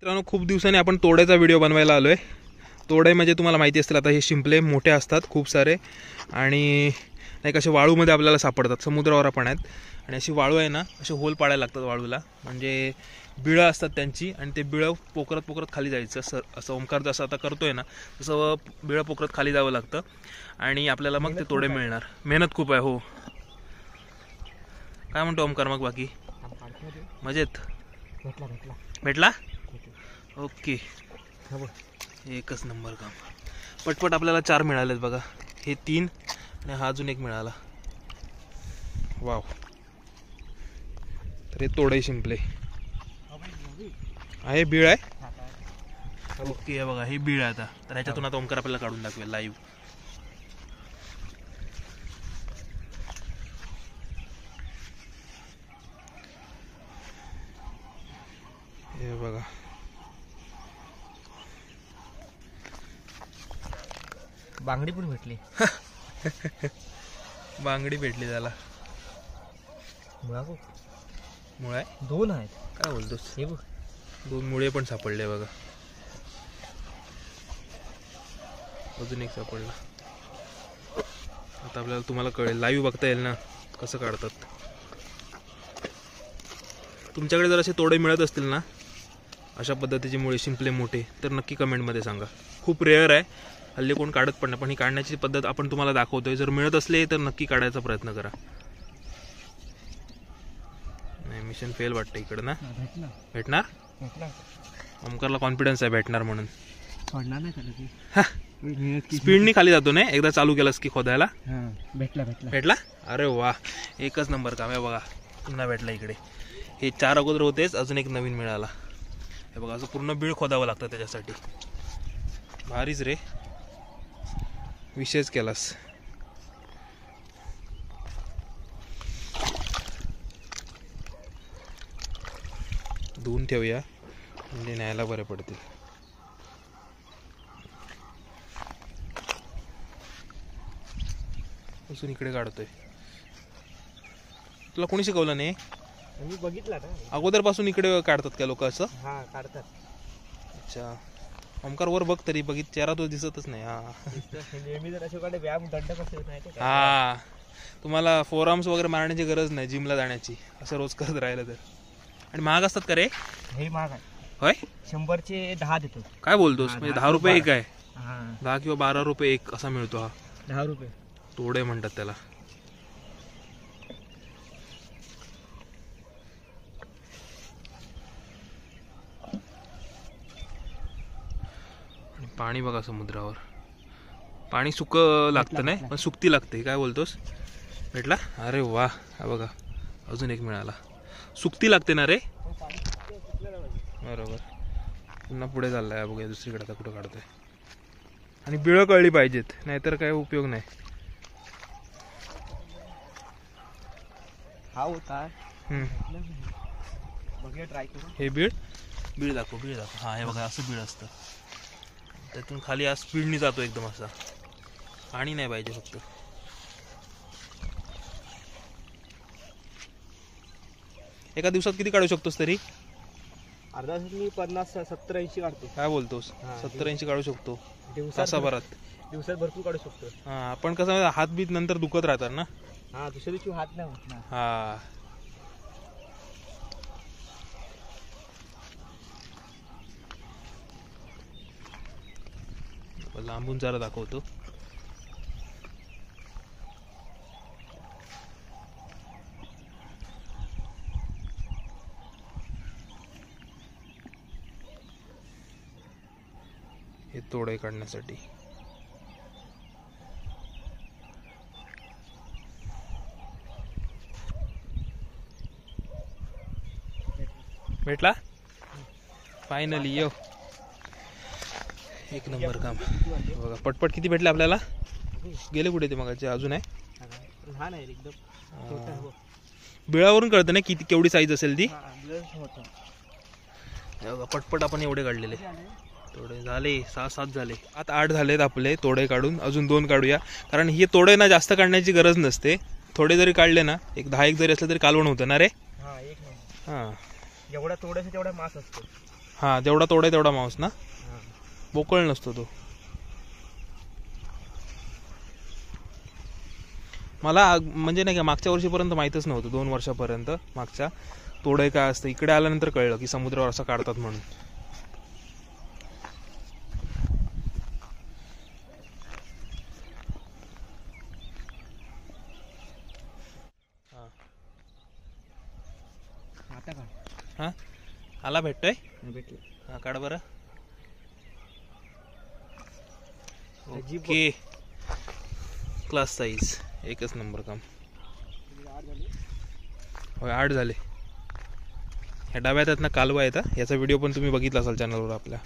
मित्रांनो, खूप दिवसांनी आपण तोड्याचा व्हिडिओ बनवायला आलोय. तोडे म्हणजे तुम्हाला माहिती असतील आता, हे शिंपले मोठे असतात खूप सारे आणि नाही कसे वाळूमध्ये आपल्याला सापडतात, समुद्रावर पण आहेत. आणि अशी वाळू आहे ना, असे होल पाडायला लागतात वाळूला, म्हणजे बिळं असतात त्यांची आणि ते बिळं पोखरत पोखरत खाली जायचं. असं ओमकार जसं आता करतोय ना तसं बिळं पोखरत खाली जावं लागतं आणि आपल्याला मग ते तोडे मिळणार. मेहनत खूप आहे. हो, काय म्हणतो ओमकार मग? बाकी मजेत? भेटला? ओके, एकच नंबर काम. पटपट आपल्याला 4 मिळालेत बघा. हे 3 आणि हा अजून 1 मिळाला. वाव. तर हे तोडे शिंपले आहे, बीळ आहे. ओके, हे बघा, हे बीळ आहे आता. तर ह्याच्यातून आता ओमकार आपल्याला काढून दाखवेल लाईव्ह. हे बघा, बांगडी पण भेटली. बांगडी भेटली त्याला. मुळा आहे, 2 आहेत. काय बोलतोस? हे बघ, 2 मुळे पण सापडले बघा. अजून 1 सापडला. आता आपल्याला तुम्हाला कळेल, लाईव्ह बघता येईल ना कसं काढतात. तुमच्याकडे जर असे तोडे मिळत असतील ना, अशा पद्धतीचे मुळे शिंपले मोठे, तर नक्की कमेंटमध्ये सांगा. खूप रेअर आहे, हल्ली कोण काढत पण नाही, पण ही काढण्याची पद्धत आपण तुम्हाला दाखवतोय. जर मिळत असले तर नक्की काढायचा प्रयत्न करा. नाही, मिशन फेल वाटतं इकडं ना. भेटणार? ओमकारला कॉन्फिडन्स आहे भेटणार म्हणून. स्पीडनी खाली जातो ना एकदा चालू केलंस की खोदायला. भेटला? अरे वा, एकच नंबर काम आहे बघा. पुन्हा भेटला इकडे. हे 4 अगोदर होतेच, अजून 1 नवीन मिळाला. हे बघा, असं पूर्ण बीळ खोदावं लागतं त्याच्यासाठी. भारीच रे, विशेष केलास. धुवून ठेवूया म्हणजे न्यायला बरे पडतील. असून इकडे काढतोय. तुला कोणी शिकवलं नाही? मी बघितला ना अगोदर पासून इकडे काढतात का लोक असं? हा, काढतात. अच्छा, ओमकार वर बघ तरी, बघित चेहरा तो दिसतच नाही. हा, नेहमी जर अशा व्यायाम दंड कसं नाही ते. हा, तुम्हाला फोरआर्म्स वगैरे मारण्याची गरज नाही जिमला जाण्याची, असं रोज करत राहिलं तर. आणि महाग असतात का रे? हे महाग आहे. होय, 100चे 10 देतो. काय बोलतोस? म्हणजे 10 रुपये एक आहे? हा, 10 किंवा 12 रुपये एक असा मिळतो हा. 10 रुपये तोडे म्हणतात त्याला. आणि पाणी बघा समुद्रावर. पाणी सुक लागतं नाही, पण सुकती लागते. काय बोलतोस? भेटला? अरे वा, हा बघा, अजून 1 मिळाला. सुकती लागते ना रे? बरोबर. पुन्हा पुढे चाललाय बघा, दुसरीकडे आता कुठं काढतोय. आणि बिळं कळली पाहिजेत, नाहीतर काय उपयोग नाही. हा होता. बघूया, ट्राय करू. हे बीळ दाखव, बीळ दाखव. हा, हे बघा, असं बीळ असतं. त्यातून खाली आज स्पीडनी जातो एकदम असा. पाणी नाही पाहिजे फक्त. एका दिवसात किती काढू शकतोस तरी? अर्धा तासात मी 50-70-80 काढतो. काय बोलतोस? 70-80 काढू शकतो तासाभरात? दिवसात भरपूर काढू शकतो. हा, पण कसं हात बीत नंतर दुखत राहतात ना. हा, दुसऱ्या दिवशी हात नाही होत ना. हा, लांबून जरा दाखवतो. हे तोडे काढण्यासाठी. भेटला? फायनली यो, 1 नंबर काम बघा. पटपट किती भेटले आपल्याला? गेले कुठे ते मगाचे? अजून आहे. लहान आहे एकदम. बिळावरून कळतं ना किती, केवढी साईज असेल ती. पटपट आपण एवढे काढलेले. तोडे झाले 6-7 झाले. आता 8 झालेत आपले तोडे काढून. अजून 2 काढूया, कारण हे तोडे ना जास्त काढण्याची गरज नसते. थोडे जरी काढले ना, एक 10 जरी असलं तरी कालवण होतं ना रे. हा, एक नंबर. हां, जेवढा तोडायचं तेवढा मास असतो. हां जेवढा तोडा तेवढा मांस ना, बोकळ नसतो तो. मला म्हणजे नाही का मागच्या वर्षीपर्यंत माहीतच नव्हतं, 2 वर्षापर्यंत मागच्या तोडे काय असतं. इकडे आल्यानंतर कळलं की समुद्रावर असं काढतात म्हणून. आता का हां आला भेटतोय. भेटले हां काढ बरं. जीप ओके क्लास साईज एकच नंबर काम. होय 8 झाले. ह्या डाव्यात आहेत ना कालवा येतात. याचा व्हिडिओ पण तुम्ही बघितला असाल चॅनलवर आपल्या,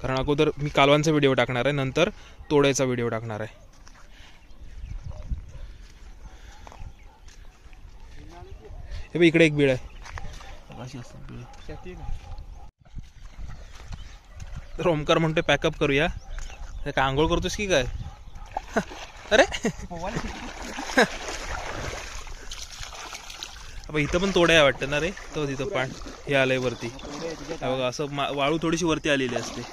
कारण अगोदर मी कालवांचा व्हिडिओ टाकणार आहे, नंतर तोड्याचा व्हिडिओ टाकणार आहे. हे बघ इकडे एक बीळ आहे. तर ओमकार म्हणतोय पॅकअप करूया. काय आंघोळ करतोस की काय? अरे इथं पण तोड्या आहे वाटतं ना रे. तो तिथं पाणी हे आलंय वरती. बघा असं वाळू थोडीशी वरती आलेली असते.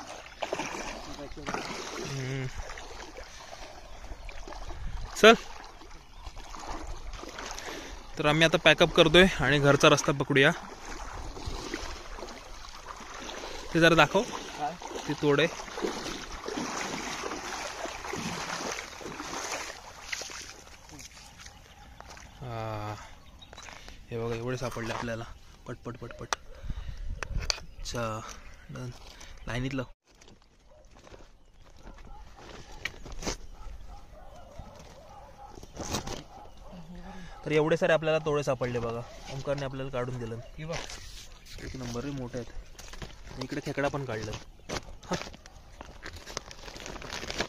चल तर आम्ही आता पॅकअप करतोय आणि घरचा रस्ता पकडूया. ते जरा दाखव ते तोडे. हे बघा एवढे सापडले आपल्याला. पटपट पटपट. अच्छा डन. लाईनीतलं तर एवढे सारे आपल्याला तोडे सापडले बघा. ओंकारने आपल्याला काढून दिलं. एक नंबर रे, मोठे आहेत. इकडे खेकडा पण काढलं.